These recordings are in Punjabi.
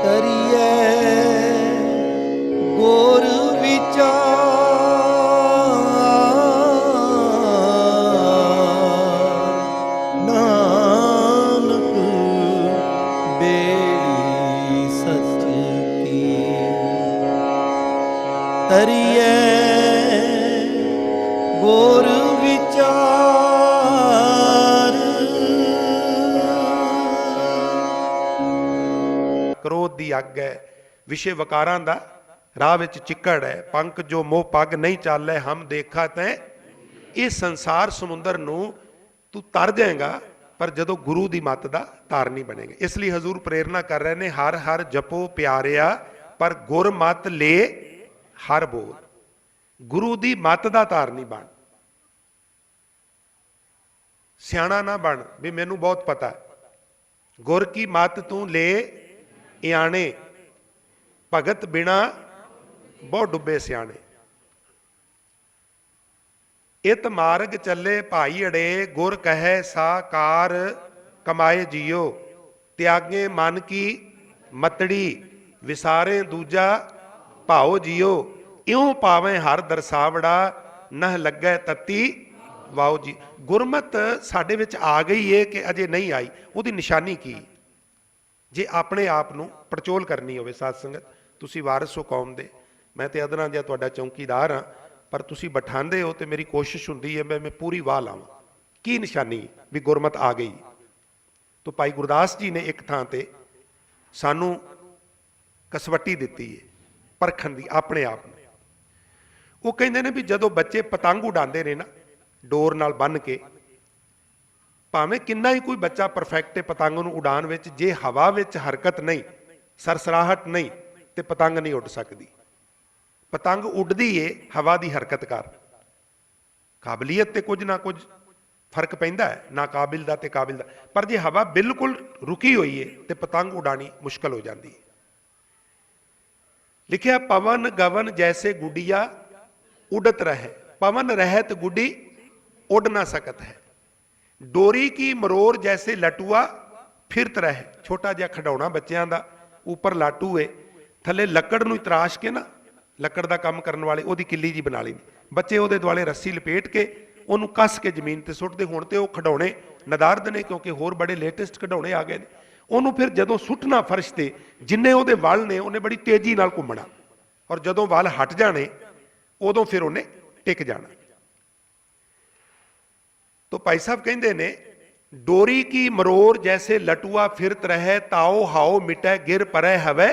ਕਰੀਏ ਗੁਰ ਵਿਚਾਰ, ਨਾਨਕ ਬੇੜੀ ਸੱਚ ਕੀ। ਕਰੀਏ ਗੁਰ ਵਿਚਾਰ। क्रोध दी अग है, विषय वकारां दा राह विच चिक्कड़ है, पंख जो मोह पग नहीं चालै हम देखा तैं। ये संसार समुंदर नूं तू तर जाएगा, पर जदों गुरु दी मत दा तार नहीं बनेगा। इसलिए हजूर प्रेरणा कर रहे ने, हर हर जपो प्यारिया, पर गुर मत ले हर बोल। गुरु दी मत दा तार नहीं बन, सियाणा ना बन भी मैनू बहुत पता है। गुर की मत तू ले इयाणे, भगत बिना बहुत डुबे सियाणे। इत मार्ग चले भाई अड़े, गुर कहे साकार कमाए जियो। त्यागे मन की मतड़ी, विसारे दूजा भाओ जियो। इउं पावें हर दरसावड़ा, नह लगे तत्ती वाओ जी। गुरमत साडे विच आ गई है कि अजे नहीं आई, उहदी निशानी की? जे अपने आप नूं पड़चोल करनी होवे साध संगत, तुसी वारिस हो कौम दे, मैं तो अदना जिहा तुहाडा चौकीदार हाँ, पर तुसी बठांदे हो तो मेरी कोशिश हुंदी है मैं पूरी वाह लावां। की निशानी भी गुरमत आ गई? तो भाई गुरदास जी ने एक थां ते सानू कसवट्टी दित्ती है परखण दी अपने आप नूं। वो कहिंदे ने भी जदों बच्चे पतंग उडांदे ने ना डोर नाल बन के, भावें किन्ना ही कोई बच्चा परफेक्ट है पतंग नूं उड़ाण विच, जे हवा विच हरकत नहीं, सरसराहट नहीं, तो पतंग नहीं उड़ सकती। पतंग उड़दी है हवा की हरकत कर, काबलीयत ते कुछ ना कुछ फर्क पैंदा है, ना काबिल दा ते काबिल दा। पर जे हवा बिल्कुल रुकी हुई है तो पतंग उड़ानी मुश्किल हो जाती है। लिखिया पवन गवन जैसे गुडिया उड़त रहे, पवन रहत गुडी उड़ ना सकत है। डोरी की मरोर जैसे लटुआ फिरत रहे, छोटा जिहा खिडौना बच्चों का, उपर लाटू है, थले लकड़ नूं तराश के ना, लकड़ का काम करने वाले उहदी किल्ली जी बना ली, बच्चे उहदे दुआले रस्सी लपेट के उहनूं कस के जमीन ते सुੱਟਦੇ। हुण ते वो खिडौने नदारद ने, क्योंकि होर बड़े लेटेस्ट खिडौने आ गए ने। उहनूं फिर जदों सुੱਟਣਾ फर्श ते, जिन्ने उहदे वल ने उन्हें बड़ी तेजी नाल घुम्मਣਾ, और जदों वल हट जाने उदों फिर उन्हें टिक जाना। तो भाई साहब कहते ने, डोरी की मरोर जैसे लटुआ फिरत रहे, ताओ हाओ मिटे गिर परे हवे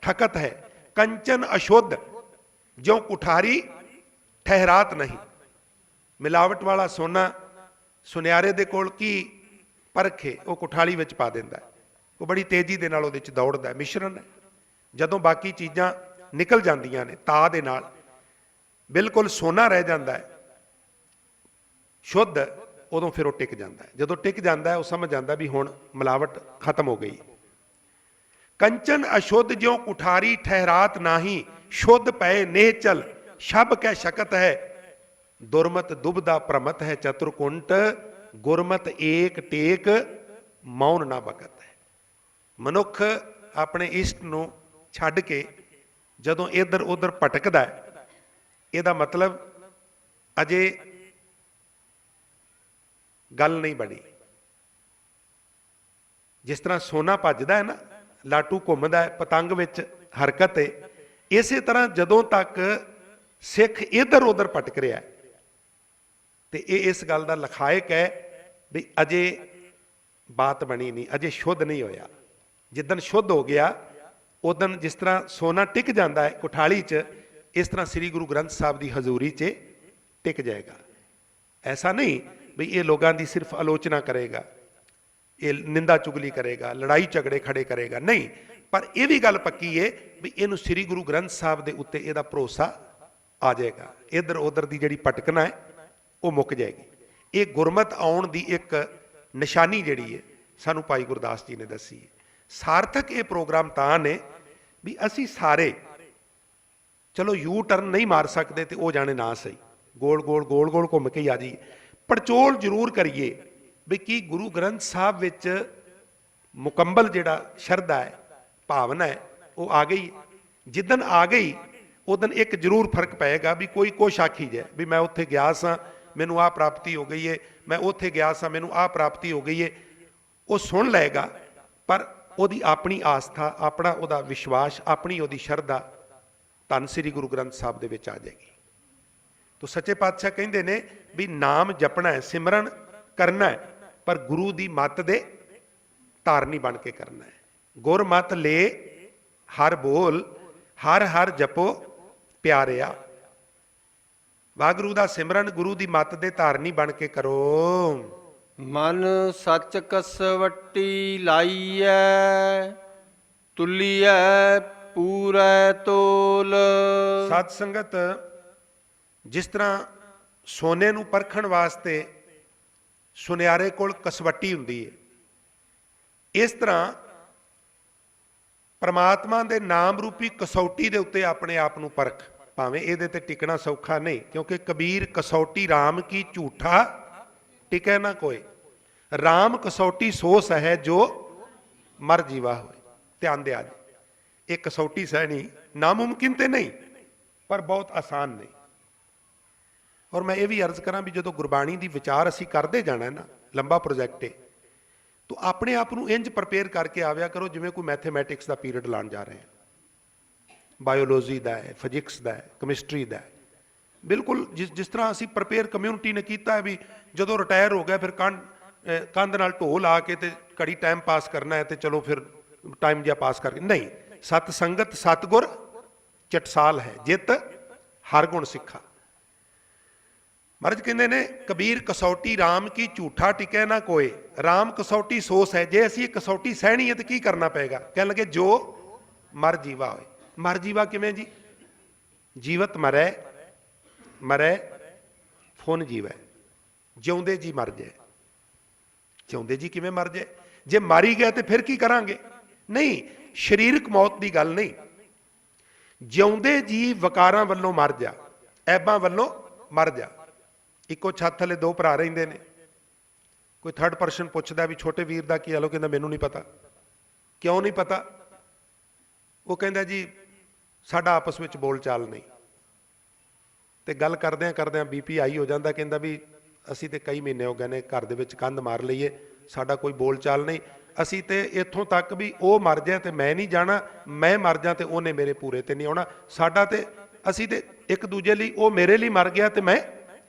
ठकत है। कंचन अशुद्ध ज्यों कुठारी ठहरात नहीं। मिलावट वाला सोना सुनियारे दे कोल की परखे, वो कुठाली विच पा दिंदा है, वो बड़ी तेजी दे नाल उहदे विच दौड़दा है, मिश्रण है। जदों बाकी चीज़ां निकल जांदियां ने ता दे नाल बिल्कुल सोना रह जाता है शुद्ध, उदों फिर वो टिक जाता है। जदों टिक जाता है वो समझ आता भी हुण मिलावट खत्म हो गई। कंचन अशुद्ध ज्यों कुठारी ठहरात नाही, शुद्ध पै नेचल शब कै शकत है। दुरमत दुबदा प्रमत है चतुरकुंट, गुरमत एक टेक मौन ना बकत है। मनुख अपने इष्ट नूं छड्ड के जदों इधर उधर भटकदा है, इहदा मतलब अजे गल नहीं बनी। जिस तरह सोना भजदा है ना, लाटू घुमदा है, पतंग विच हरकत है, इस तरह जदों तक सिख इधर उधर भटक रहा है तो ये इस गल का लखायक है भी अजे बात बनी नहीं, अजे शुद्ध नहीं होया। जिदन शुद्ध हो गया उदन जिस तरह सोना टिक जाता है कुठाली च, इस तरह श्री गुरु ग्रंथ साहब की हजूरी च टिक जाएगा। ऐसा नहीं भी ये लोगों की सिर्फ आलोचना करेगा, ये निंदा चुगली करेगा, लड़ाई झगड़े खड़े करेगा, नहीं, पर यह भी गल पक्की है भी इनू श्री गुरु ग्रंथ साहब के उत्ते इहदा भरोसा आ जाएगा। इधर उधर की जिहड़ी भटकना है वो मुक जाएगी। ये गुरमत आउण दी एक निशानी जिहड़ी है सानू भाई गुरदास जी ने दसी है। सार्थक ये प्रोग्राम तां ने भी असी सारे चलो यू टर्न नहीं मार सकते तो वो जाने ना सही, गोल गोल गोल गोल घूम के ही आ जाइए, पड़चोल जरूर करिए भी कि गुरु ग्रंथ साहब विच मुकम्मल जिहड़ा शरधा है, भावना है, ਉਹ ਆ ਗਈ। ਜਿੱਦਣ ਆ ਗਈ ਉਦਣ ਇੱਕ ਜ਼ਰੂਰ ਫਰਕ ਪਏਗਾ ਵੀ ਕੋਈ ਕੁਛ ਆਖੀ ਜਾਏ ਵੀ ਮੈਂ ਉੱਥੇ ਗਿਆ ਸਾਂ ਮੈਨੂੰ ਆਹ ਪ੍ਰਾਪਤੀ ਹੋ ਗਈ ਹੈ, ਮੈਂ ਉੱਥੇ ਗਿਆ ਸਾਂ ਮੈਨੂੰ ਆਹ ਪ੍ਰਾਪਤੀ ਹੋ ਗਈ ਹੈ। ਉਹ ਸੁਣ ਲਏਗਾ, ਪਰ ਉਹਦੀ ਆਪਣੀ ਆਸਥਾ, ਆਪਣਾ ਉਹਦਾ ਵਿਸ਼ਵਾਸ, ਆਪਣੀ ਉਹਦੀ ਸ਼ਰਧਾ ਧੰਨ ਸ੍ਰੀ ਗੁਰੂ ਗ੍ਰੰਥ ਸਾਹਿਬ ਦੇ ਵਿੱਚ ਆ ਜਾਏਗੀ। ਤੋ ਸੱਚੇ ਪਾਤਸ਼ਾਹ ਕਹਿੰਦੇ ਨੇ ਵੀ ਨਾਮ ਜਪਣਾ ਹੈ, ਸਿਮਰਨ ਕਰਨਾ ਹੈ, ਪਰ ਗੁਰੂ ਦੀ ਮੱਤ ਦੇ ਧਾਰਨੀ ਬਣ ਕੇ ਕਰਨਾ ਹੈ। ਗੁਰ ਮਤ ਲੈ ਹਰ ਬੋਲ, ਹਰ ਹਰ ਜਪੋ ਪਿਆਰਿਆ। ਵਾਹਿਗੁਰੂ ਦਾ ਸਿਮਰਨ ਗੁਰੂ ਦੀ ਮੱਤ ਦੇ ਧਾਰਨੀ ਬਣ ਕੇ ਕਰੋ। ਮਨ ਸੱਚ ਕਸਵੱਟੀ ਲਾਈਐ, ਤੁਲੀਐ ਪੂਰੈ ਤੋਲ। ਸਤ ਸੰਗਤ, ਜਿਸ ਤਰ੍ਹਾਂ ਸੋਨੇ ਨੂੰ ਪਰਖਣ ਵਾਸਤੇ ਸੁਨਿਆਰੇ ਕੋਲ ਕਸਵੱਟੀ ਹੁੰਦੀ ਹੈ, ਇਸ ਤਰ੍ਹਾਂ ਪ੍ਰਮਾਤਮਾ ਦੇ ਨਾਮ ਰੂਪੀ ਕਸੌਟੀ ਦੇ ਉੱਤੇ ਆਪਣੇ ਆਪ ਨੂੰ ਪਰਖ। ਭਾਵੇਂ ਇਹਦੇ ਤੇ ਟਿਕਣਾ ਸੌਖਾ ਨਹੀਂ, ਕਿਉਂਕਿ ਕਬੀਰ ਕਸੌਟੀ ਰਾਮ ਕੀ ਝੂਠਾ ਟਿਕੈ ਨਾ ਕੋਏ। ਰਾਮ ਕਸੌਟੀ ਸੋ ਸਹਿ ਜੋ ਮਰ ਜੀਵਾ ਹੋਏ। ਧਿਆਨ ਦਿਆ ਜੀ, ਇਹ ਕਸੌਟੀ ਸਹਿਣੀ ਨਾਮੁਮਕਿਨ ਤੇ ਨਹੀਂ, ਪਰ ਬਹੁਤ ਆਸਾਨ ਨਹੀਂ। ਔਰ ਮੈਂ ਇਹ ਵੀ ਅਰਜ਼ ਕਰਾਂ ਵੀ ਜਦੋਂ ਗੁਰਬਾਣੀ ਦੀ ਵਿਚਾਰ ਅਸੀਂ ਕਰਦੇ ਜਾਣਾ ਨਾ, ਲੰਬਾ ਪ੍ਰੋਜੈਕਟ ਹੈ, ਤੋ ਆਪਣੇ ਆਪ ਨੂੰ ਇੰਜ ਪ੍ਰਪੇਅਰ ਕਰਕੇ ਆਵਿਆ ਕਰੋ ਜਿਵੇਂ ਕੋਈ ਮੈਥਮੈਟਿਕਸ ਦਾ ਪੀਰੀਅਡ ਲਾਉਣ ਜਾ ਰਹੇ ਹਾਂ, ਬਾਇਓਲੋਜੀ ਦਾ ਹੈ, ਫਿਜ਼ਿਕਸ ਦਾ ਹੈ, ਕੈਮਿਸਟਰੀ ਦਾ ਹੈ। ਬਿਲਕੁਲ ਜਿਸ ਤਰ੍ਹਾਂ ਅਸੀਂ ਪ੍ਰਪੇਅਰ ਕਮਿਊਨਿਟੀ ਨੇ ਕੀਤਾ ਹੈ ਵੀ ਜਦੋਂ ਰਿਟਾਇਰ ਹੋ ਗਿਆ ਫਿਰ ਕੰਧ ਨਾਲ ਢੋਹ ਲਾ ਕੇ ਤੇ ਘੜੀ ਟਾਈਮ ਪਾਸ ਕਰਨਾ ਹੈ ਤੇ ਚਲੋ ਫਿਰ ਟਾਈਮ ਜਿਹਾ ਪਾਸ ਕਰਕੇ ਨਹੀਂ। ਸਤ ਸੰਗਤ ਸਤਗੁਰ ਚਟਸਾਲ ਹੈ, ਜਿਤ ਹਰ ਗੁਣ ਸਿੱਖਾ। ਮਹਾਰਾਜ ਕਹਿੰਦੇ ਨੇ ਕਬੀਰ ਕਸੌਟੀ ਰਾਮ ਕੀ ਝੂਠਾ ਟਿਕੈ ਨਾ ਕੋਏ। ਰਾਮ ਕਸੌਟੀ ਸੋਸ ਹੈ, ਜੇ ਅਸੀਂ ਇਹ ਕਸੌਟੀ ਸਹਿਣੀ ਹੈ ਤੇ ਕੀ ਕਰਨਾ ਪਏਗਾ? ਕਹਿਣ ਲੱਗੇ ਜੋ ਮਰ ਜੀਵਾ ਹੋਏ। ਮਰ ਜੀਵਾ ਕਿਵੇਂ ਜੀ? ਜੀਵਤ ਮਰੈ, ਮਰੈ ਫੁਨ ਜੀਵੈ। ਜਿਉਂਦੇ ਜੀ ਮਰ ਜਾਏ। ਜਿਉਂਦੇ ਜੀ ਕਿਵੇਂ ਮਰ ਜਾਏ? ਜੇ ਮਰ ਹੀ ਗਏ ਤੇ ਫਿਰ ਕੀ ਕਰਾਂਗੇ? ਨਹੀਂ, ਸਰੀਰਕ ਮੌਤ ਦੀ ਗੱਲ ਨਹੀਂ। ਜਿਉਂਦੇ ਜੀ ਵਕਾਰਾਂ ਵੱਲੋਂ ਮਰ ਜਾ, ਐਬਾਂ ਵੱਲੋਂ ਮਰ ਜਾ। ਇੱਕੋ ਛੱਤ ਥੱਲੇ ਦੋ ਭਰਾ ਰਹਿੰਦੇ ਨੇ, ਕੋਈ ਥਰਡ ਪਰਸਨ ਪੁੱਛਦਾ ਵੀ ਛੋਟੇ ਵੀਰ ਦਾ ਕੀ ਹਾਲ? ਉਹ ਕਹਿੰਦਾ ਮੈਨੂੰ ਨਹੀਂ ਪਤਾ। ਕਿਉਂ ਨਹੀਂ ਪਤਾ? ਉਹ ਕਹਿੰਦਾ ਜੀ ਸਾਡਾ ਆਪਸ ਵਿੱਚ ਬੋਲ ਚਾਲ ਨਹੀਂ। ਤੇ ਗੱਲ ਕਰਦਿਆਂ ਕਰਦਿਆਂ ਬੀਪੀ ਹਾਈ ਹੋ ਜਾਂਦਾ, ਕਹਿੰਦਾ ਵੀ ਅਸੀਂ ਤੇ ਕਈ ਮਹੀਨੇ ਹੋ ਗਏ ਨੇ ਘਰ ਦੇ ਵਿੱਚ ਕੰਧ ਮਾਰ ਲਈਏ, ਸਾਡਾ ਕੋਈ ਬੋਲ ਚਾਲ ਨਹੀਂ। ਅਸੀਂ ਤੇ ਇੱਥੋਂ ਤੱਕ ਵੀ ਉਹ ਮਰ ਜਾਏ ਤੇ ਮੈਂ ਨਹੀਂ ਜਾਣਾ, ਮੈਂ ਮਰ ਜਾ ਤੇ ਉਹਨੇ ਮੇਰੇ ਪੂਰੇ ਤੇ ਨਹੀਂ ਆਉਣਾ। ਸਾਡਾ ਤੇ ਅਸੀਂ ਤੇ ਇੱਕ ਦੂਜੇ ਲਈ, ਉਹ ਮੇਰੇ ਲਈ ਮਰ ਗਿਆ ਤੇ ਮੈਂ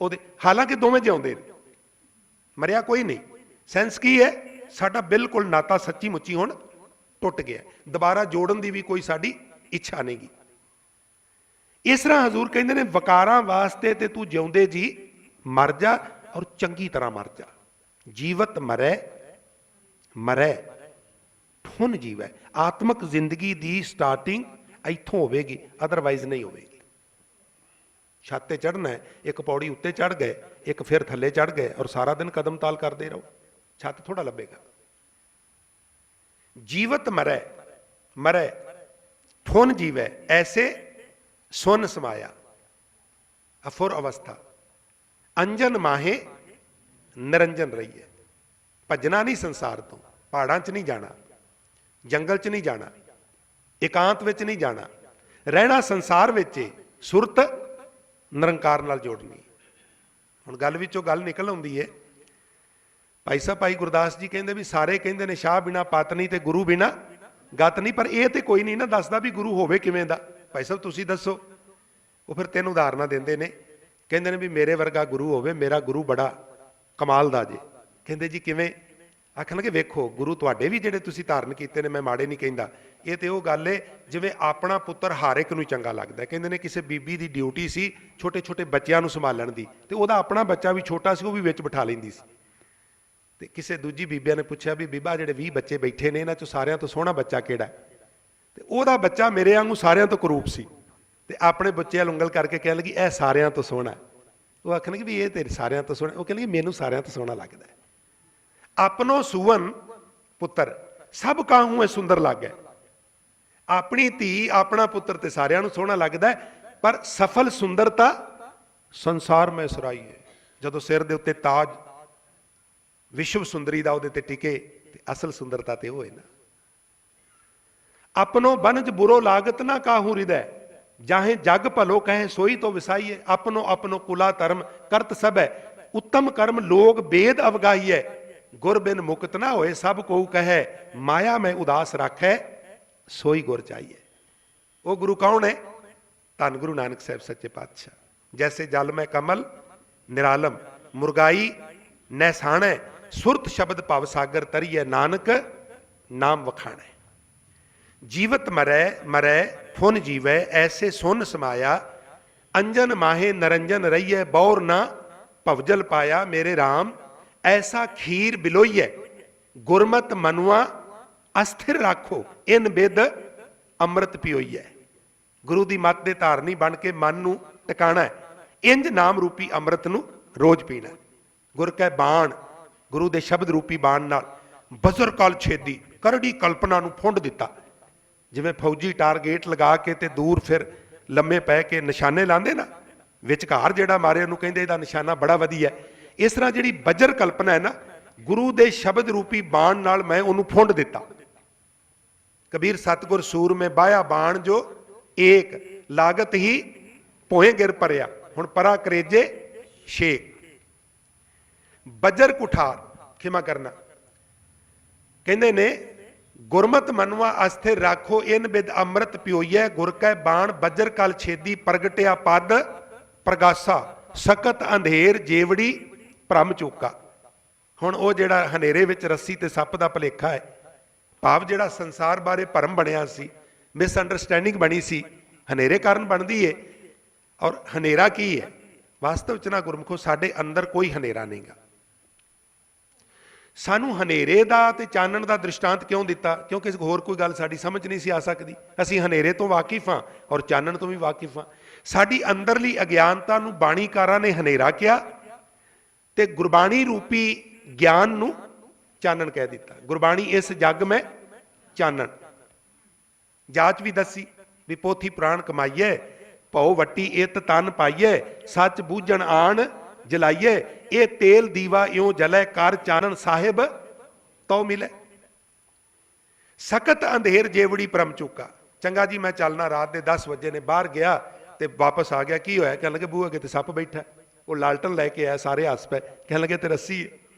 ਉਹਦੇ, ਹਾਲਾਂਕਿ ਦੋਵੇਂ ਜਿਉਂਦੇ ਨੇ, ਮਰਿਆ ਕੋਈ ਨਹੀਂ। ਸੈਂਸ ਕੀ ਹੈ? ਸਾਡਾ ਬਿਲਕੁਲ ਨਾਤਾ ਸੱਚੀ ਮੁੱਚੀ ਹੁਣ ਟੁੱਟ ਗਿਆ, ਦੁਬਾਰਾ ਜੋੜਨ ਦੀ ਵੀ ਕੋਈ ਸਾਡੀ ਇੱਛਾ ਨਹੀਂ ਗੀ। ਇਸ ਤਰ੍ਹਾਂ ਹਜ਼ੂਰ ਕਹਿੰਦੇ ਨੇ ਵਕਾਰਾਂ ਵਾਸਤੇ ਤੇ ਤੂੰ ਜਿਉਂਦੇ ਜੀ ਮਰ ਜਾ, ਔਰ ਚੰਗੀ ਤਰ੍ਹਾਂ ਮਰ ਜਾ। ਜੀਵਤ ਮਰੈ, ਮਰੈ ਫੁਨ ਜੀਵੈ। ਆਤਮਕ ਜ਼ਿੰਦਗੀ ਦੀ ਸਟਾਰਟਿੰਗ ਇੱਥੋਂ ਹੋਵੇਗੀ, ਅਦਰਵਾਈਜ਼ ਨਹੀਂ ਹੋਵੇਗੀ। ਛੱਤ ਤੇ ਚੜ੍ਹਨਾ ਹੈ, ਇੱਕ ਪੌੜੀ ਉੱਤੇ ਚੜ੍ਹ ਗਏ, ਇੱਕ ਫਿਰ ਥੱਲੇ ਚੜ੍ਹ ਗਏ, ਔਰ ਸਾਰਾ ਦਿਨ ਕਦਮ ਤਾਲ ਕਰਦੇ ਰਹੋ, ਛੱਤ ਥੋੜਾ ਲੱਭੇਗਾ। ਜੀਵਤ ਮਰੈ, ਮਰੈ ਫੁਨ ਜੀਵੈ, ਐਸੇ ਸੁਨ ਸਮਾਇਆ। ਅਫੁਰ ਅਵਸਥਾ ਅੰਜਨ ਮਾਹੇ ਨਿਰੰਜਨ ਰਹੀਏ। ਭੱਜਣਾ ਨਹੀਂ ਸੰਸਾਰ ਤੋਂ, ਪਹਾੜਾਂ 'ਚ ਨਹੀਂ ਜਾਣਾ, ਜੰਗਲ 'ਚ ਨਹੀਂ ਜਾਣਾ, ਇਕਾਂਤ ਵਿੱਚ ਨਹੀਂ ਜਾਣਾ, ਰਹਿਣਾ ਸੰਸਾਰ ਵਿੱਚ। ਸੁਰਤ ਨਿਰੰਕਾਰ ਨਾਲ ਜੋੜਨੀ। ਹੁਣ ਗੱਲ ਵਿੱਚੋਂ ਗੱਲ ਨਿਕਲ ਆਉਂਦੀ ਹੈ, ਭਾਈ ਸਾਹਿਬ ਭਾਈ ਗੁਰਦਾਸ ਜੀ ਕਹਿੰਦੇ ਵੀ ਸਾਰੇ ਕਹਿੰਦੇ ਨੇ ਸ਼ਾਹ ਬਿਨਾ ਪਤ ਨਹੀਂ ਤੇ ਗੁਰੂ ਬਿਨਾ ਗਤ ਨਹੀਂ, ਪਰ ਇਹ ਤੇ ਕੋਈ ਨਹੀਂ ਨਾ ਦੱਸਦਾ ਵੀ ਗੁਰੂ ਹੋਵੇ ਕਿਵੇਂ ਦਾ। ਭਾਈ ਸਾਹਿਬ ਤੁਸੀਂ ਦੱਸੋ। ਉਹ ਫਿਰ 3 ਉਦਾਹਰਨਾਂ ਦਿੰਦੇ ਨੇ, ਕਹਿੰਦੇ ਨੇ ਵੀ ਮੇਰੇ ਵਰਗਾ ਗੁਰੂ ਹੋਵੇ, ਮੇਰਾ ਗੁਰੂ ਬੜਾ ਕਮਾਲ ਦਾ ਜੇ। ਕਹਿੰਦੇ ਜੀ ਕਿਵੇਂ? ਆਖਣ ਲੱਗੇ ਵੇਖੋ ਗੁਰੂ ਤੁਹਾਡੇ ਵੀ ਜਿਹੜੇ ਤੁਸੀਂ ਧਾਰਨ ਕੀਤੇ ਨੇ, ਮੈਂ ਮਾੜੇ ਨਹੀਂ ਕਹਿੰਦਾ, ਇਹ ਤੇ ਉਹ ਗੱਲ ਏ ਜਿਵੇਂ ਆਪਣਾ ਪੁੱਤਰ ਹਰ ਇੱਕ ਨੂੰ ਚੰਗਾ ਲੱਗਦਾ। ਕਹਿੰਦੇ ਨੇ ਕਿਸੇ ਬੀਬੀ ਦੀ ਡਿਊਟੀ ਸੀ ਛੋਟੇ ਛੋਟੇ ਬੱਚਿਆਂ ਨੂੰ ਸੰਭਾਲਣ ਦੀ, ਤੇ ਉਹਦਾ ਆਪਣਾ ਬੱਚਾ ਵੀ ਛੋਟਾ ਸੀ, ਉਹ ਵੀ ਵਿੱਚ ਬਿਠਾ ਲੈਂਦੀ ਸੀ। ਤੇ ਕਿਸੇ ਦੂਜੀ ਬੀਬੀਆਂ ਨੇ ਪੁੱਛਿਆ ਵੀ ਬੀਬਾ ਜਿਹੜੇ 20 ਬੱਚੇ ਬੈਠੇ ਨੇ ਇਹਨਾਂ ਚੋਂ ਸਾਰਿਆਂ ਤੋਂ ਸੋਹਣਾ ਬੱਚਾ ਕਿਹੜਾ? ਤੇ ਉਹਦਾ ਬੱਚਾ ਮੇਰੇ ਵਾਂਗੂ ਸਾਰਿਆਂ ਤੋਂ ਕਰੂਪ ਸੀ, ਤੇ ਆਪਣੇ ਬੱਚੇ ਵੱਲ ਉਂਗਲ ਕਰਕੇ ਕਹਿਣ ਲੱਗੀ ਇਹ ਸਾਰਿਆਂ ਤੋਂ ਸੋਹਣਾ। ਉਹ ਆਖਣਗੇ ਵੀ ਇਹ ਤੇ ਸਾਰਿਆਂ ਤੋਂ ਸੋਹਣਾ। ਉਹ ਕਹਿੰਦੇ ਮੈਨੂੰ ਸਾਰਿਆਂ ਤੋਂ ਸੋਹਣਾ ਲੱਗਦਾ। ਆਪਣੋ ਸੁਵਨ ਪੁੱਤਰ ਸਭ ਕਾਹੂ ਹੈ ਸੁੰਦਰ ਲੱਗੇ। ਆਪਣੀ ਧੀ ਆਪਣਾ ਪੁੱਤਰ ਤੇ ਸਾਰਿਆਂ ਨੂੰ ਸੋਹਣਾ ਲੱਗਦਾ, ਪਰ ਸਫਲ ਸੁੰਦਰਤਾ ਸੰਸਾਰ ਮੈਂ ਸਰਾਈ ਹੈ। ਜਦੋਂ ਸਿਰ ਦੇ ਉੱਤੇ ਤਾਜ ਵਿਸ਼ਵ ਸੁੰਦਰੀ ਦਾ ਉਹਦੇ ਤੇ ਟਿਕੇ, ਤੇ ਅਸਲ ਸੁੰਦਰਤਾ ਤੇ ਉਹ ਹੈ ਨਾ। अपनो बनज बुरो लागत ना काहू हृदय, जाहे जग भलो कहे सोई तो विसाइए। अपनो अपनो कुला धर्म करत सब है, उत्तम कर्म लोग वेद अवगाइए। गुर बिन मुक्त ना होए सब को कहे, माया में उदास राखै सोई गुर चाहिए। वो गुरु कौन है? धन गुरु नानक साहब सच्चे पातशाह। जैसे जल में कमल निरालम, मुरगाई नैसाणै, सुरत शब्द भव सागर तरिए, नानक नाम वखाणै। जीवत मरै मरै फुन जीवै, ऐसे सुन समाया। अंजन माहे नरंजन रहिए, बौर ना भवजल पाया। मेरे राम ऐसा खीर बिलोइए, गुरमत मनुआ अस्थिर राखो। इन बिद ਅੰਮ੍ਰਿਤ ਪਿਓਈ ਹੈ। ਗੁਰੂ ਦੀ ਮੱਤ ਦੇ ਧਾਰਨੀ ਬਣ ਕੇ ਮਨ ਨੂੰ ਟਿਕਾਣਾ ਹੈ। ਇੰਜ ਨਾਮ ਰੂਪੀ ਅੰਮ੍ਰਿਤ ਨੂੰ ਰੋਜ਼ ਪੀਣਾ। ਗੁਰ ਕੈ ਬਾਣ, ਗੁਰੂ ਦੇ ਸ਼ਬਦ ਰੂਪੀ ਬਾਣ ਨਾਲ ਬਜ਼ਰ ਕਲ ਛੇਦੀ, ਕਰੜੀ ਕਲਪਨਾ ਨੂੰ ਫੁੰਡ ਦਿੱਤਾ। ਜਿਵੇਂ ਫੌਜੀ ਟਾਰਗੇਟ ਲਗਾ ਕੇ ਤੇ ਦੂਰ ਫਿਰ ਲੰਮੇ ਪੈ ਕੇ ਨਿਸ਼ਾਨੇ ਲਾਉਂਦੇ ਨਾ, ਵਿਚਕਾਰ ਜਿਹੜਾ ਮਾਰੇ ਉਹਨੂੰ ਕਹਿੰਦੇ ਇਹਦਾ ਨਿਸ਼ਾਨਾ ਬੜਾ ਵਧੀਆ। ਇਸ ਤਰ੍ਹਾਂ ਜਿਹੜੀ ਬਜਰ ਕਲਪਨਾ ਹੈ ਨਾ, ਗੁਰੂ ਦੇ ਸ਼ਬਦ ਰੂਪੀ ਬਾਣ ਨਾਲ ਮੈਂ ਉਹਨੂੰ ਫੁੰਡ ਦਿੱਤਾ। कबीर सतगुर सूर में बाया बाण जो एक, लागत ही पोए गिर परया। हुण परा करेजे शेक। बजर कुठार, खिमा करना, कहते ने गुरमत मनवा अस्थिर राखो, इन बिद अमृत पियोइए। गुर कै बाण बजर कल छेदी, प्रगटिया पद प्रगासा। सकत अंधेर जेवड़ी भ्रम चूका। हुण वो जिहड़ा हनेरे विच रस्सी ते सप दा भुलेखा है, भाव जिहड़ा संसार बारे भरम बनिया सी, मिसअंडरस्टैंडिंग बनी सी, हनेरे कारण बनती है। और हनेरा की है? वास्तव च ना गुरमुखो, साडे अंदर कोई हनेरा नहीं गा। सानू हनेरे दा ते चानण दा दृष्टांत क्यों दिता? क्योंकि होर कोई गल साडी समझ नहीं सी आ सकदी। असीं हनेरे तो वाकिफ हाँ और चानण तो भी वाकिफ हाँ। साडी अंदरली अज्ञानता नू बाणीकारां ने हनेरा किया ते गुरबाणी रूपी ज्ञान नू चानण कह दिता। गुरबाणी इस जग में चानण। जाच भी दसी भी पोथी पुराण कमाइए, भौ वट्टी इत तन पाइए। सच बूझण आण जलाइए, ये तेल दीवा इयों जलै। कर चानण साहिब तो मिले। सकत अंधेर जेवड़ी परम चूका। चंगा जी मैं चलना, रात के 10 बजे ने बाहर गया तो वापस आ गया। की होया? कहने लगे बूहे अगे तो सप बैठा। वो लालटन लैके आया, सारे हस पे। कहने लगे तो रस्सी है।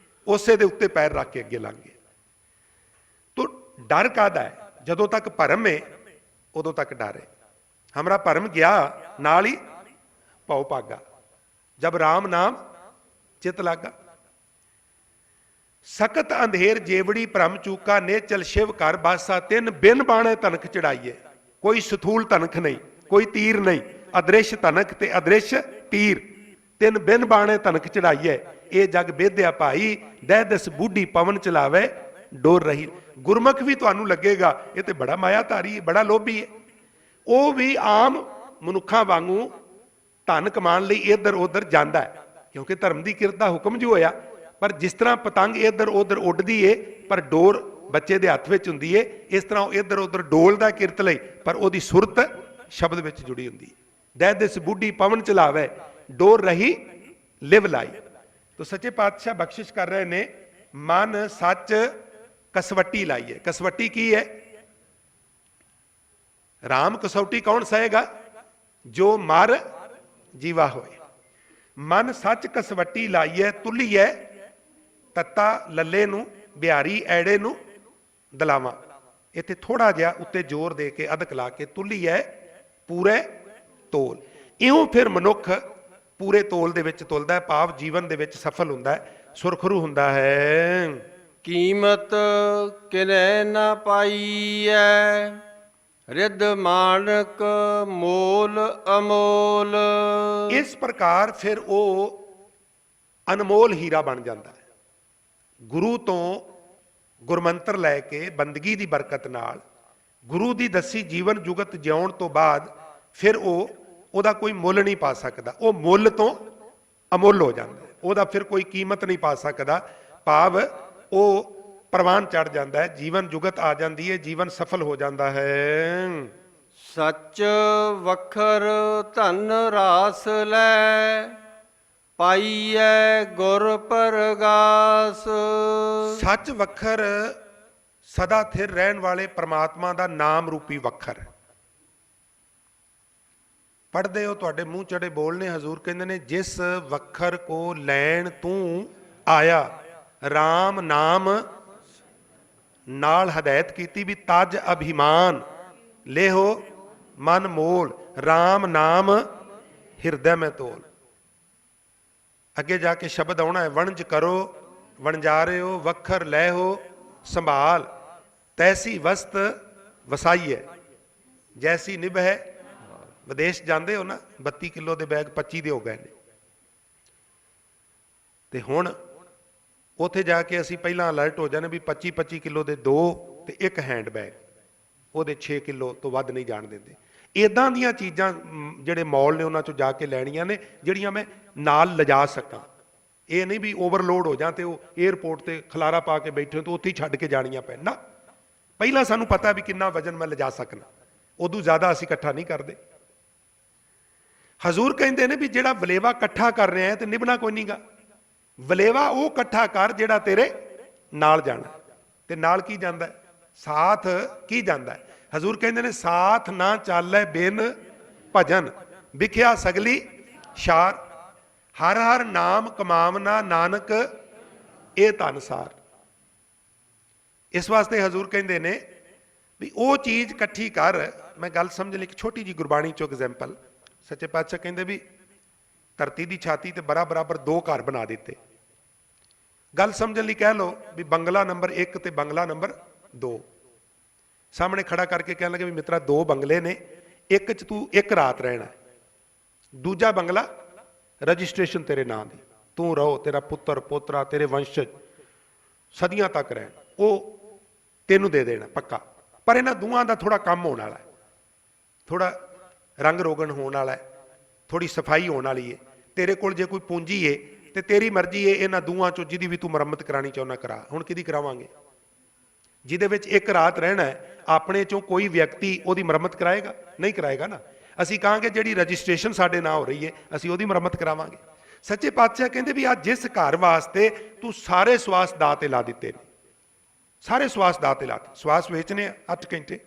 उसे दे उत्ते पैर रख के अगे लंघ गए। तो डर कादा है? जदों तक भरम है उदों तक डर है। हमारा भरम गया नाल ही भौ भागा, जब राम नाम चित लागा। सकत अंधेर जेवड़ी भ्रम चूका, ने चल शिव कर बासा। तिन बिन बाणे तनख चढ़ाइए। कोई सथूल तनख नहीं, कोई तीर नहीं। अदृश तनख ते अदृश तीर, तिन बिन बाणे तनख चढ़ाइए। ये जग बेध्या भाई, दह दस बूढ़ी पवन चलावे डोर रही। गुरमुख भी तुहानू लगेगा ये तो बड़ा मायाधारी है, बड़ा लोभी है। वो भी आम मनुखा वांगू धन कमान लई इधर उधर जाता है, क्योंकि धर्म की किरत का हुक्म जो होया। पर जिस तरह पतंग इधर उधर उड़ती है पर डोर बच्चे के हथ में होंगी है, इस तरह इधर उधर डोलदा किरत लई, पर वो सुरत शब्द में जुड़ी होंगी। दह दिस बूढ़ी पवन चलावे डोर रही लिव लाई। तो सच्चे पातशाह बख्शिश कर रहे ने, मन सच कसवटी लाई है। कसवटी की है? राम कसौटी कौन सहेगा? जो मर जीवा होए। मन सच कसवटी लाई है, तुली है तत्ता लले नू, बिहारी ऐड़े नू दलावा। इत्थे थोड़ा जिहा उत्ते जोर दे के अधक ला के, तुली है पूरे तोल। इउं फिर मनुख पूरे तोल दे विच तुलदा है, भाव जीवन दे विच सफल हुंदा है, सुरखरू हुंदा है। कीमत किनै न पाईऐ, रिद मानक मोल अमोल। इस प्रकार फिर वो अनमोल हीरा बन जाता है। गुरु तो गुरमंत्र लैके बंदगी की बरकत नाल, गुरु की दसी जीवन जुगत जिउण तो बाद फिर वो ਉਹਦਾ कोई मुल नहीं पा सकता। वो मुल तो अमुल हो जाता है, ਉਹਦਾ फिर कोई कीमत नहीं पा सकता। भाव वो प्रवान चढ़ जाता है, जीवन जुगत आ जाती है, जीवन सफल हो जाता है। सच वखर धन रास लै, पाईऐ गुर परगास। सच वखर ਸਦਾ ਥਿਰ ਰਹਿਣ ਵਾਲੇ ਪ੍ਰਮਾਤਮਾ ਦਾ ਨਾਮ ਰੂਪੀ ਵੱਖਰ। ਪੜ੍ਹਦੇ ਹੋ ਤੁਹਾਡੇ ਮੂੰਹ ਚੜੇ ਬੋਲਨੇ। ਹਜ਼ੂਰ ਕਹਿੰਦੇ ਨੇ ਜਿਸ ਵੱਖਰ ਕੋ ਲੈਣ ਤੂੰ ਆਇਆ, ਰਾਮ ਨਾਮ ਨਾਲ ਹਦਾਇਤ ਕੀਤੀ ਵੀ ਤਜ ਅਭਿਮਾਨ ਲੇਹੋ ਮਨ ਮੋਲ, ਰਾਮ ਨਾਮ ਹਿਰਦੈ ਮੈਂ ਤੋਲ। ਅੱਗੇ ਜਾ ਕੇ ਸ਼ਬਦ ਆਉਣਾ ਹੈ, ਵਣਜ ਕਰੋ ਵਣਜਾਰਿਓ ਵੱਖਰ ਲੈ ਹੋ ਸੰਭਾਲ, ਤੈਸੀ ਵਸਤ ਵਸਾਈਏ ਜੈਸੀ ਨਿਭ ਹੈ। ਵਿਦੇਸ਼ ਜਾਂਦੇ ਹੋ ਨਾ, 32 ਕਿਲੋ ਦੇ ਬੈਗ 25 ਦੇ ਹੋ ਗਏ ਨੇ। ਤੇ ਹੁਣ ਉੱਥੇ ਜਾ ਕੇ ਅਸੀਂ ਪਹਿਲਾਂ ਅਲਰਟ ਹੋ ਜਾਂਦੇ ਵੀ 25-25 ਕਿਲੋ ਦੇ 2 ਤੇ 1 ਹੈਂਡ ਬੈਗ, ਉਹਦੇ 6 ਕਿਲੋ ਤੋਂ ਵੱਧ ਨਹੀਂ ਜਾਣ ਦਿੰਦੇ। ਇਦਾਂ ਦੀਆਂ ਚੀਜ਼ਾਂ ਜਿਹੜੇ ਮੌਲ ਨੇ ਉਹਨਾਂ ਚੋਂ ਜਾ ਕੇ ਲੈਣੀਆਂ ਨੇ ਜਿਹੜੀਆਂ ਮੈਂ ਨਾਲ ਲਿਜਾ ਸਕਾਂ। ਇਹ ਨਹੀਂ ਵੀ ਓਵਰਲੋਡ ਹੋ ਜਾਂ ਤੇ ਉਹ ਏਅਰਪੋਰਟ ਤੇ ਖਲਾਰਾ ਪਾ ਕੇ ਬੈਠੇ ਹੋ ਤੇ ਉੱਥੇ ਹੀ ਛੱਡ ਕੇ ਜਾਣੀਆਂ ਪੈਣ ਨਾ। ਪਹਿਲਾਂ ਸਾਨੂੰ ਪਤਾ ਵੀ ਕਿੰਨਾ ਵਜਨ ਮੈਂ ਲਿਜਾ ਸਕਣਾ, ਉਦੋਂ ਜ਼ਿਆਦਾ ਅਸੀਂ ਇਕੱਠਾ ਨਹੀਂ ਕਰਦੇ। ਹਜ਼ੂਰ ਕਹਿੰਦੇ ਨੇ ਵੀ ਜਿਹੜਾ ਵਲੇਵਾ ਇਕੱਠਾ ਕਰ ਰਿਹਾ ਹੈ ਤੇ ਨਿਭਣਾ ਕੋਈ ਨਹੀਂਗਾ। ਵਲੇਵਾ ਉਹ ਇਕੱਠਾ ਕਰ ਜਿਹੜਾ ਤੇਰੇ ਨਾਲ ਜਾਣਾ। ਤੇ ਨਾਲ ਕੀ ਜਾਂਦਾ? ਸਾਥ ਕੀ ਜਾਂਦਾ? ਹਜ਼ੂਰ ਕਹਿੰਦੇ ਨੇ ਸਾਥ ਨਾ ਚਾਲੇ ਬਿਨ ਭਜਨ, ਵਿਖਿਆ ਸਗਲੀ ਸ਼ਾਰ, ਹਰ ਹਰ ਨਾਮ ਕਮਾਵਨਾ ਨਾਨਕ ਇਹ ਧਨਸਾਰ। ਇਸ ਵਾਸਤੇ ਹਜ਼ੂਰ ਕਹਿੰਦੇ ਨੇ ਵੀ ਉਹ ਚੀਜ਼ ਇਕੱਠੀ ਕਰ। ਮੈਂ ਗੱਲ ਸਮਝ ਲਈ, ਇੱਕ ਛੋਟੀ ਜੀ ਗੁਰਬਾਣੀ ਚੋਂ ਐਗਜ਼ਾਮਪਲ। ਸੱਚੇ ਪਾਤਸ਼ਾਹ ਕਹਿੰਦੇ ਵੀ ਧਰਤੀ ਦੀ ਛਾਤੀ ਤੇ ਬਰਾਬਰ 2 ਘਰ ਬਣਾ ਦਿੱਤੇ। ਗੱਲ ਸਮਝਣ ਲਈ ਕਹਿ ਲਓ ਵੀ ਬੰਗਲਾ ਨੰਬਰ 1 ਤੇ ਬੰਗਲਾ ਨੰਬਰ 2 ਸਾਹਮਣੇ ਖੜਾ ਕਰਕੇ ਕਹਿਣ ਲੱਗੇ ਵੀ ਮਿੱਤਰਾ 2 ਬੰਗਲੇ ਨੇ, ਇੱਕ 'ਚ ਤੂੰ 1 ਰਾਤ ਰਹਿਣਾ, ਦੂਜਾ ਬੰਗਲਾ ਰਜਿਸਟ੍ਰੇਸ਼ਨ ਤੇਰੇ ਨਾਂ ਦੀ, ਤੂੰ ਰਹੋ, ਤੇਰਾ ਪੁੱਤਰ ਪੋਤਰਾ ਤੇਰੇ ਵੰਸ਼ਜ ਸਦੀਆਂ ਤੱਕ ਰਹਿਣ, ਉਹ ਤੈਨੂੰ ਦੇ ਦੇਣਾ ਪੱਕਾ। ਪਰ ਇਹਨਾਂ ਦੋਵਾਂ ਦਾ ਥੋੜਾ ਕੰਮ ਹੋਣ ਵਾਲਾ ਹੈ, ਥੋੜਾ ਰੰਗ ਰੋਗਨ ਹੋਣ ਵਾਲਾ ਹੈ, ਥੋੜੀ ਸਫਾਈ ਹੋਣ ਵਾਲੀ ਹੈ। ਤੇਰੇ ਕੋਲ ਜੇ ਕੋਈ ਪੂੰਜੀ ਏ ਤੇ ਤੇਰੀ ਮਰਜ਼ੀ ਏ ਇਹਨਾਂ ਦੋਵਾਂ ਚੋਂ ਜਿਹਦੀ ਵੀ ਤੂੰ ਮੁਰੰਮਤ ਕਰਾਣੀ ਚਾਹੁੰਦਾ ਕਰਾ। ਹੁਣ ਕਿਹਦੀ ਕਰਾਵਾਂਗੇ? ਜਿਹਦੇ ਵਿੱਚ 1 ਰਾਤ ਰਹਿਣਾ ਹੈ, ਆਪਣੇ ਚੋਂ ਕੋਈ ਵਿਅਕਤੀ ਉਹਦੀ ਮੁਰੰਮਤ ਕਰਾਏਗਾ? ਨਹੀਂ ਕਰਾਏਗਾ ਨਾ। ਅਸੀਂ ਕਹਾਂਗੇ ਜਿਹੜੀ ਰਜਿਸਟ੍ਰੇਸ਼ਨ ਸਾਡੇ ਨਾਂ ਹੋ ਰਹੀ ਹੈ ਅਸੀਂ ਉਹਦੀ ਮੁਰੰਮਤ ਕਰਾਵਾਂਗੇ। ਸੱਚੇ ਪਾਤਸ਼ਾਹ ਕਹਿੰਦੇ ਵੀ ਅੱਜ ਜਿਸ ਘਰ ਵਾਸਤੇ ਤੂੰ ਸਾਰੇ ਸਵਾਸ ਦਾਅ ਤੇ ਲਾ ਦਿੱਤੇ ਨੇ, ਸਾਰੇ ਸਵਾਸ ਦਾਅ ਤੇ ਲਾ ਦਿੱਤੇ, ਸਵਾਸ ਵੇਚਨੇ 8 ਘੰਟੇ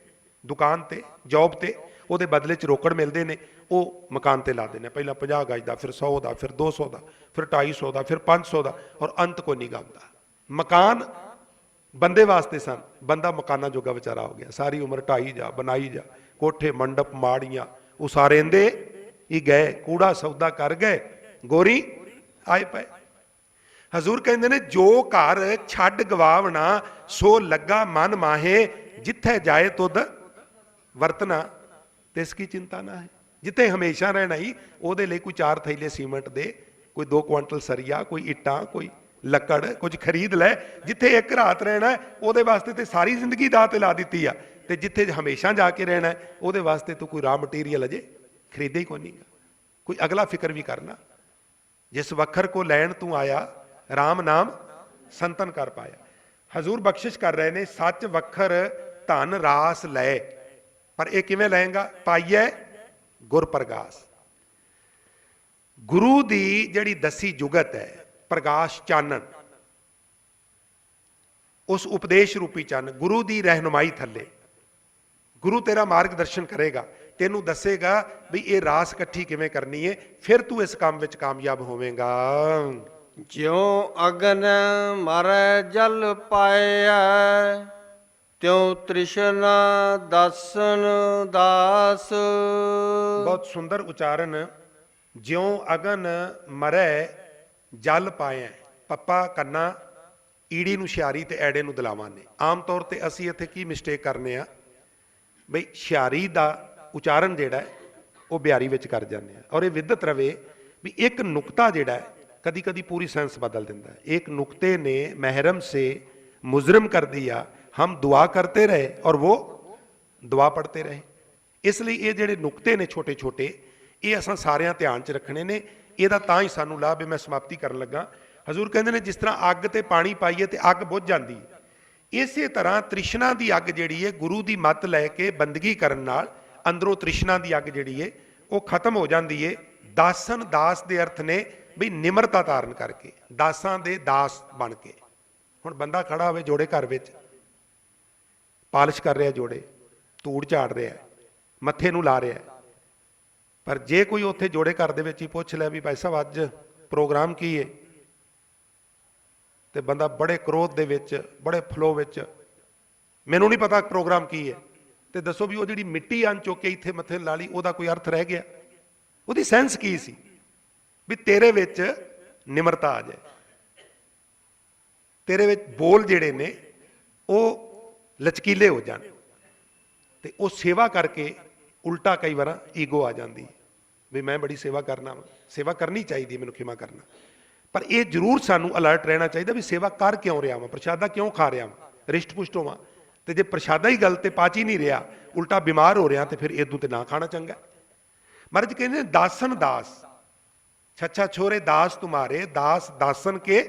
ਦੁਕਾਨ ਤੇ ਜੌਬ ਤੇ, ਉਹਦੇ ਬਦਲੇ 'ਚ ਰੋਕੜ ਮਿਲਦੇ ਨੇ, ਉਹ ਮਕਾਨ ਤੇ ਲਾ ਦਿੰਦੇ। ਪਹਿਲਾਂ 50 ਗਜ ਦਾ, ਫਿਰ 100 ਦਾ, ਫਿਰ 200 ਦਾ, ਫਿਰ 250 ਦਾ, ਫਿਰ 500 ਦਾ, ਔਰ ਅੰਤ ਕੋਈ ਨਹੀਂ ਗਾਉਂਦਾ। ਮਕਾਨ ਬੰਦੇ ਵਾਸਤੇ ਸਨ, ਬੰਦਾ ਮਕਾਨਾਂ ਜੋਗਾ ਵਿਚਾਰਾ ਹੋ ਗਿਆ। ਸਾਰੀ ਉਮਰ ਢਾਈ ਜਾ ਬਣਾਈ ਜਾ, ਕੋਠੇ ਮੰਡਪ ਮਾੜੀਆਂ ਉਸਾਰੇਂਦੇ ਹੀ ਗਏ, ਕੂੜਾ ਸੌਦਾ ਕਰ ਗਏ, ਗੋਰੀ ਆਏ ਪਏ। ਹਜ਼ੂਰ ਕਹਿੰਦੇ ਨੇ ਜੋ ਘਰ ਛੱਡ ਗਵਾਵਣਾ ਸੋ ਲੱਗਾ ਮਨ ਮਾਹੇ, ਜਿੱਥੇ ਜਾਏ ਤੁਧ ਵਰਤਣਾ ਤਿਸ ਕੀ ਚਿੰਤਾ ਨਾ ਹੈ। ਜਿੱਥੇ ਹਮੇਸ਼ਾ ਰਹਿਣਾ ਹੀ ਉਹਦੇ ਲਈ ਕੋਈ 4 ਥੈਲੇ ਸੀਮੈਂਟ ਦੇ, ਕੋਈ 2 ਕੁਆਂਟਲ ਸਰੀਆ, ਕੋਈ ਇੱਟਾਂ, ਕੋਈ ਲੱਕੜ, ਕੁਝ ਖਰੀਦ ਲੈ। ਜਿੱਥੇ 1 ਰਾਤ ਰਹਿਣਾ ਉਹਦੇ ਵਾਸਤੇ ਤੇ ਸਾਰੀ ਜ਼ਿੰਦਗੀ ਦਾਅ ਤੇ ਲਾ ਦਿੱਤੀ ਆ, ਤੇ ਜਿੱਥੇ ਹਮੇਸ਼ਾ ਜਾ ਕੇ ਰਹਿਣਾ ਉਹਦੇ ਵਾਸਤੇ ਤੂੰ ਕੋਈ ਰਾ ਮਟੀਰੀਅਲ ਅਜੇ ਖਰੀਦੇ ਹੀ ਕੋਈ ਨਹੀਂ, ਕੋਈ ਅਗਲਾ ਫਿਕਰ ਵੀ ਕਰਨਾ। ਜਿਸ ਵੱਖਰ ਕੋ ਲੈਣ ਤੂੰ ਆਇਆ, ਰਾਮ ਨਾਮ ਸੰਤਨ ਕਰ ਪਾਇਆ। ਹਜ਼ੂਰ ਬਖਸ਼ਿਸ਼ ਕਰ ਰਹੇ ਨੇ, ਸੱਚ ਵੱਖਰ ਧਨ ਰਾਸ ਲੈ, ਪਰ ਇਹ ਕਿਵੇਂ ਲਏਗਾ? ਪਾਈਐ ਗੁਰ ਪ੍ਰਗਾਸ। ਗੁਰੂ ਦੀ ਜਿਹੜੀ ਦਸੀ ਜੁਗਤ ਹੈ, ਪ੍ਰਗਾਸ਼ ਚਾਨਣ, ਉਸ ਉਪਦੇਸ਼ ਰੂਪੀ ਚੰਨ, ਗੁਰੂ ਦੀ ਰਹਿਨੁਮਾਈ ਥੱਲੇ ਗੁਰੂ ਤੇਰਾ ਮਾਰਗਦਰਸ਼ਨ ਕਰੇਗਾ, ਤੈਨੂੰ ਦੱਸੇਗਾ ਵੀ ਇਹ ਰਾਸ ਇਕੱਠੀ ਕਿਵੇਂ ਕਰਨੀ ਹੈ, ਫਿਰ ਤੂੰ ਇਸ ਕੰਮ ਵਿੱਚ ਕਾਮਯਾਬ ਹੋਵੇਂਗਾ। ਜਿਉ ਅਗਨ ਮਰੈ ਜਲ ਪਾਇਆ, ਤਿਉ ਤ੍ਰਿਸ਼ਨਾ ਦਾਸਨ ਦਾਸ। ਬਹੁਤ ਸੁੰਦਰ ਉਚਾਰਨ। ਜਿਉ ਅਗਨ ਮਰੈ ਜਲ ਪਾਇਆ, ਪੱਪਾ ਕੰਨਾ, ਈੜੀ ਨੂੰ ਹੁਸ਼ਿਆਰੀ ਤੇ ਐੜੇ ਨੂੰ ਦਲਾਵਾਂ ਨੇ। ਆਮ ਤੌਰ ਤੇ ਅਸੀਂ ਇੱਥੇ ਕੀ ਮਿਸਟੇਕ ਕਰਨੇ ਆ ਬਈ, ਹੁਸ਼ਿਆਰੀ ਦਾ ਉਚਾਰਨ ਜਿਹੜਾ ਉਹ ਬਿਹਾਰੀ ਵਿੱਚ ਕਰ ਜਾਂਦੇ ਆ। ਔਰ ਇਹ ਵਿਦਤ ਰਵੇ ਵੀ ਇੱਕ ਨੁਕਤਾ ਜਿਹੜਾ कभी कभी पूरी सेंस बदल देता है। एक नुक्ते ने महरम से मुजरम कर दिया, हम दुआ करते रहे और वो दुआ पढ़ते रहे। इसलिए ये ਜਿਹੜੇ ਨੁਕਤੇ ਨੇ ਛੋਟੇ ਛੋਟੇ ਇਹ ਅਸਾਂ ਸਾਰਿਆਂ ਧਿਆਨ 'ਚ ਰੱਖਣੇ ਨੇ। ਇਹਦਾ ਤਾਂ ਹੀ ਸਾਨੂੰ ਲਾਭ ਹੈ। ਮੈਂ ਸਮਾਪਤੀ ਕਰਨ ਲੱਗਾ। ਹਜ਼ੂਰ ਕਹਿੰਦੇ ਨੇ ਜਿਸ ਤਰ੍ਹਾਂ ਅੱਗ ਤੇ ਪਾਣੀ ਪਾਈਏ ਤੇ ਅੱਗ ਬੁੱਝ ਜਾਂਦੀ ਹੈ, ਇਸੇ ਤਰ੍ਹਾਂ ਤ੍ਰਿਸ਼ਨਾ ਦੀ ਅੱਗ ਜਿਹੜੀ ਹੈ ਗੁਰੂ ਦੀ ਮੱਤ ਲੈ ਕੇ ਬੰਦਗੀ ਕਰਨ ਨਾਲ ਅੰਦਰੋਂ ਤ੍ਰਿਸ਼ਨਾ ਦੀ ਅੱਗ ਜਿਹੜੀ ਹੈ ਉਹ ਖਤਮ ਹੋ ਜਾਂਦੀ ਹੈ। ਦਾਸਨ, ਦਾਸ ਦੇ ਅਰਥ ਨੇ ਵੀ ਨਿਮਰਤਾ ਧਾਰਨ ਕਰਕੇ, ਦਾਸਾਂ ਦੇ ਦਾਸ ਬਣ ਕੇ। ਹੁਣ ਬੰਦਾ ਖੜਾ ਹੋਵੇ ਜੋੜੇ ਘਰ ਵਿੱਚ, ਪਾਲਿਸ਼ ਕਰ ਰਿਹਾ ਜੋੜੇ, ਧੂੜ ਝਾੜ ਰਿਹਾ, ਮੱਥੇ ਨੂੰ ਲਾ ਰਿਹਾ। ਪਰ ਜੇ ਕੋਈ ਉੱਥੇ ਜੋੜੇ ਘਰ ਦੇ ਵਿੱਚ ਹੀ ਪੁੱਛ ਲਿਆ ਵੀ ਭਾਈ ਸਾਹਿਬ ਅੱਜ ਪ੍ਰੋਗਰਾਮ ਕੀ ਹੈ, ਤੇ ਬੰਦਾ ਬੜੇ ਕ੍ਰੋਧ ਦੇ ਵਿੱਚ, ਬੜੇ ਫਲੋ ਵਿੱਚ, ਮੈਨੂੰ ਨਹੀਂ ਪਤਾ ਪ੍ਰੋਗਰਾਮ ਕੀ ਹੈ, ਤੇ ਦੱਸੋ ਵੀ ਉਹ ਜਿਹੜੀ ਮਿੱਟੀ ਅਣ ਚੁੱਕ ਕੇ ਇੱਥੇ ਮੱਥੇ ਲਾ ਲਈ, ਉਹਦਾ ਕੋਈ ਅਰਥ ਰਹਿ ਗਿਆ? ਉਹਦੀ ਸੈਂਸ ਕੀ ਸੀ? ਵੀ ਤੇਰੇ ਵਿੱਚ ਨਿਮਰਤਾ ਆ ਜਾਏ, ਤੇਰੇ ਵਿੱਚ ਬੋਲ ਜਿਹੜੇ ਨੇ ਉਹ ਲਚਕੀਲੇ ਹੋ ਜਾਣ, ਤੇ ਉਹ ਸੇਵਾ ਕਰਕੇ ਉਲਟਾ ਕਈ ਵਾਰ ਈਗੋ ਆ ਜਾਂਦੀ ਵੀ ਮੈਂ ਬੜੀ ਸੇਵਾ ਕਰਨਾ ਵਾ। ਸੇਵਾ ਕਰਨੀ ਚਾਹੀਦੀ, ਮੈਨੂੰ ਖਿਮਾ ਕਰਨਾ, ਪਰ ਇਹ ਜ਼ਰੂਰ ਸਾਨੂੰ ਅਲਰਟ ਰਹਿਣਾ ਚਾਹੀਦਾ ਵੀ ਸੇਵਾ ਕਰ ਕਿਉਂ ਰਿਹਾ ਵਾਂ, ਪ੍ਰਸ਼ਾਦਾ ਕਿਉਂ ਖਾ ਰਿਹਾ ਵਾਂ, ਰਿਸ਼ਟ ਪੁਸ਼ਟ ਹੋਵਾਂ। ਤੇ ਜੇ ਪ੍ਰਸ਼ਾਦਾ ਹੀ ਗੱਲ ਤੇ ਪਾਚ ਹੀ ਨਹੀਂ ਰਿਹਾ, ਉਲਟਾ ਬਿਮਾਰ ਹੋ ਰਿਹਾ, ਤੇ ਫਿਰ ਇਦੋਂ ਤੇ ਨਾ ਖਾਣਾ ਚੰਗਾ। ਮਹਾਰਾਜ ਕਹਿੰਦੇ ਦਾਸਨ ਦਾਸ, ਛੱਛਾ ਛੋਰੇ ਦਾਸ ਤੁਮਾਰੇ, ਦਾਸ ਦਾਸਨ ਕੇ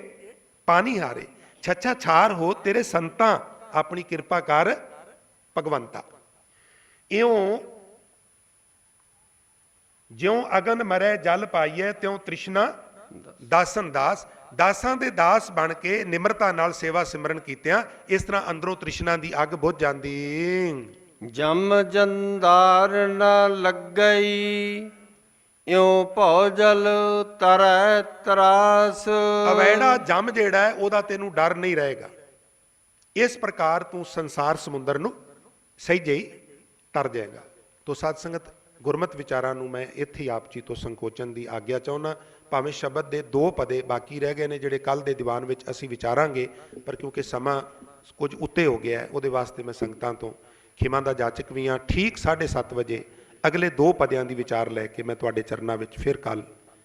ਪਾਣੀ ਹਾਰੇ। ਛੱਛਾ ਛਾਰ ਹੋ ਤੇਰੇ ਸੰਤਾਂ, ਆਪਣੀ ਕਿਰਪਾ ਕਰ ਭਗਵੰਤਾ। ਇਉਂ ਜਿਉਂ ਅਗਨ ਮਰੈ ਜਲ ਪਾਈਐ, ਤਿਉਂ ਤ੍ਰਿਸ਼ਨਾ ਦਾਸਨ ਦਾਸ। ਦਾਸਾਂ ਦੇ ਦਾਸ ਬਣ ਕੇ ਨਿਮਰਤਾ ਨਾਲ ਸੇਵਾ ਸਿਮਰਨ ਕੀਤਿਆਂ ਇਸ ਤਰ੍ਹਾਂ ਅੰਦਰੋਂ ਤ੍ਰਿਸ਼ਨਾ ਦੀ ਅੱਗ ਬੁਝ ਜਾਂਦੀ। ਜਮ ਜੰਦਾਰ ਨ ਲੱਗਈ, ਇਉ ਭਉ ਜਲ ਤਰੈ ਤਰਾਸ। ਅਵੈੜਾ ਜਮ ਜਿਹੜਾ ਹੈ ਉਹਦਾ ਤੈਨੂੰ ਡਰ ਨਹੀਂ ਰਹੇਗਾ। ਇਸ ਪ੍ਰਕਾਰ ਤੂੰ ਸੰਸਾਰ ਸਮੁੰਦਰ ਨੂੰ ਸਹਿਜੇ ਹੀ ਤਰ ਜਾਏਗਾ। ਤੋ ਸਾਧ ਸੰਗਤ, ਗੁਰਮਤਿ ਵਿਚਾਰਾਂ ਨੂੰ ਮੈਂ ਇੱਥੇ ਆਪ ਜੀ ਤੋਂ ਸੰਕੋਚਨ ਦੀ ਆਗਿਆ ਚਾਹੁੰਦਾ। ਭਾਵੇਂ ਸ਼ਬਦ ਦੇ 2 ਪਦੇ ਬਾਕੀ ਰਹਿ ਗਏ ਨੇ ਜਿਹੜੇ ਕੱਲ ਦੇ ਦੀਵਾਨ ਵਿੱਚ ਅਸੀਂ ਵਿਚਾਰਾਂਗੇ, ਪਰ ਕਿਉਂਕਿ ਸਮਾਂ ਕੁਝ ਉੱਤੇ ਹੋ ਗਿਆ, ਉਹਦੇ ਵਾਸਤੇ ਮੈਂ ਸੰਗਤਾਂ ਤੋਂ ਖਿਮਾ ਦਾ ਜਾਚਕ ਵੀ ਹਾਂ। ਠੀਕ 7:30 ਵਜੇ ਅਗਲੇ 2 ਪਦਿਆਂ ਦੀ ਵਿਚਾਰ ਲੈ ਕੇ ਮੈਂ ਤੁਹਾਡੇ ਚਰਨਾਂ ਵਿੱਚ ਫਿਰ ਕੱਲ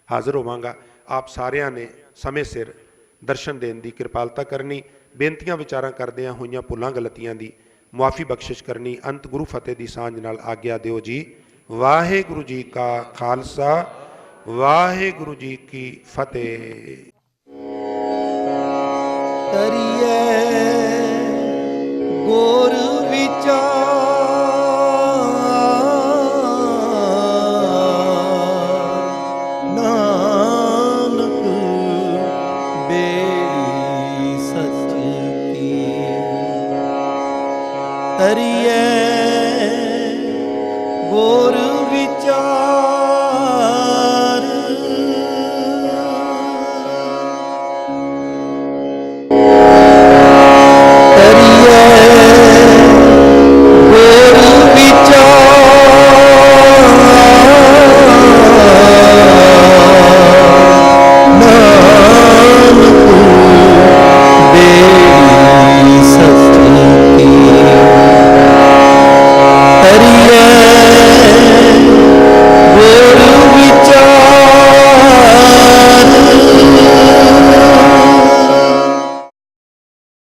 ਹਾਜ਼ਰ ਹੋਵਾਂਗਾ। ਆਪ ਸਾਰਿਆਂ ਨੇ ਸਮੇਂ ਸਿਰ ਦਰਸ਼ਨ ਦੇਣ ਦੀ ਕਿਰਪਾਲਤਾ ਕਰਨੀ, ਬੇਨਤੀਆਂ ਵਿਚਾਰਾਂ ਕਰਦਿਆਂ ਹੋਈਆਂ ਭੁੱਲਾਂ ਗਲਤੀਆਂ ਦੀ ਮੁਆਫੀ ਬਖਸ਼ਿਸ਼ ਕਰਨੀ। ਅੰਤ ਗੁਰੂ ਫਤਿਹ ਦੀ ਸਾਂਝ ਨਾਲ ਆਗਿਆ ਦਿਓ ਜੀ। ਵਾਹਿਗੁਰੂ ਜੀ ਕਾ ਖਾਲਸਾ, ਵਾਹਿਗੁਰੂ ਜੀ ਕੀ ਫਤਿਹ। ਕਰੀਏ ਗੁਰ ਵਿਚਾਰ, ਨਾਨਕ ਬੇੜੀ ਸੱਚ ਕੀ। ਕਰੀਏ ਗੁਰ